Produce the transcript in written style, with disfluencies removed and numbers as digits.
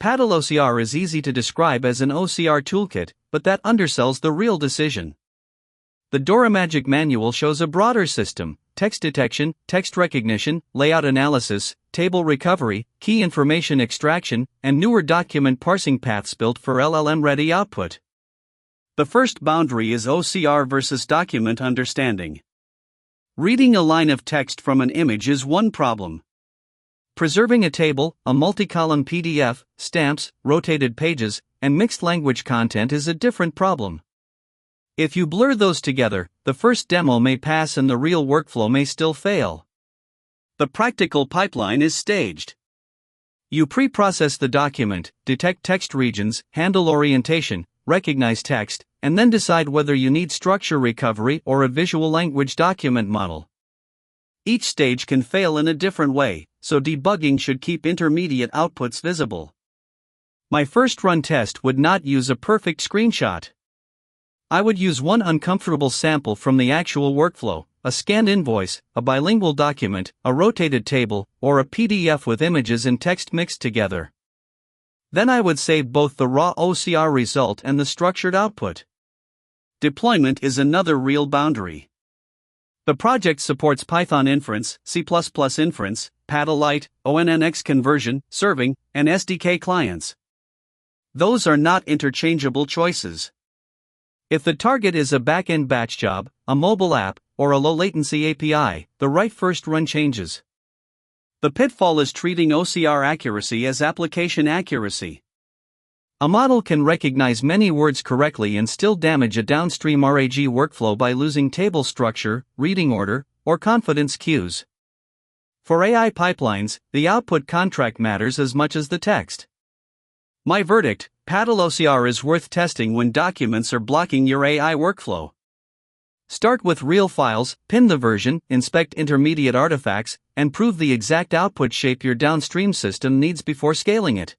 PaddleOCR is easy to describe as an OCR toolkit, but that undersells the real decision. The Doramagic manual shows a broader system: text detection, text recognition, layout analysis, table recovery, key information extraction, and newer document parsing paths built for LLM-ready output. The first boundary is OCR versus document understanding. Reading a line of text from an image is one problem. Preserving a table, a multi-column PDF, stamps, rotated pages, and mixed language content is a different problem. If you blur those together, the first demo may pass and the real workflow may still fail. The practical pipeline is staged. You pre-process the document, detect text regions, handle orientation, recognize text, and then decide whether you need structure recovery or a visual language document model. Each stage can fail in a different way, so debugging should keep intermediate outputs visible. My first run test would not use a perfect screenshot. I would use one uncomfortable sample from the actual workflow: a scanned invoice, a bilingual document, a rotated table, or a PDF with images and text mixed together. Then I would save both the raw OCR result and the structured output. Deployment is another real boundary. The project supports Python inference, C++ inference, Paddle-Lite, ONNX conversion, serving, and SDK clients. Those are not interchangeable choices. If the target is a back-end batch job, a mobile app, or a low-latency API, the right first run changes. The pitfall is treating OCR accuracy as application accuracy. A model can recognize many words correctly and still damage a downstream RAG workflow by losing table structure, reading order, or confidence cues. For AI pipelines, the output contract matters as much as the text. My verdict: PaddleOCR is worth testing when documents are blocking your AI workflow. Start with real files, pin the version, inspect intermediate artifacts, and prove the exact output shape your downstream system needs before scaling it.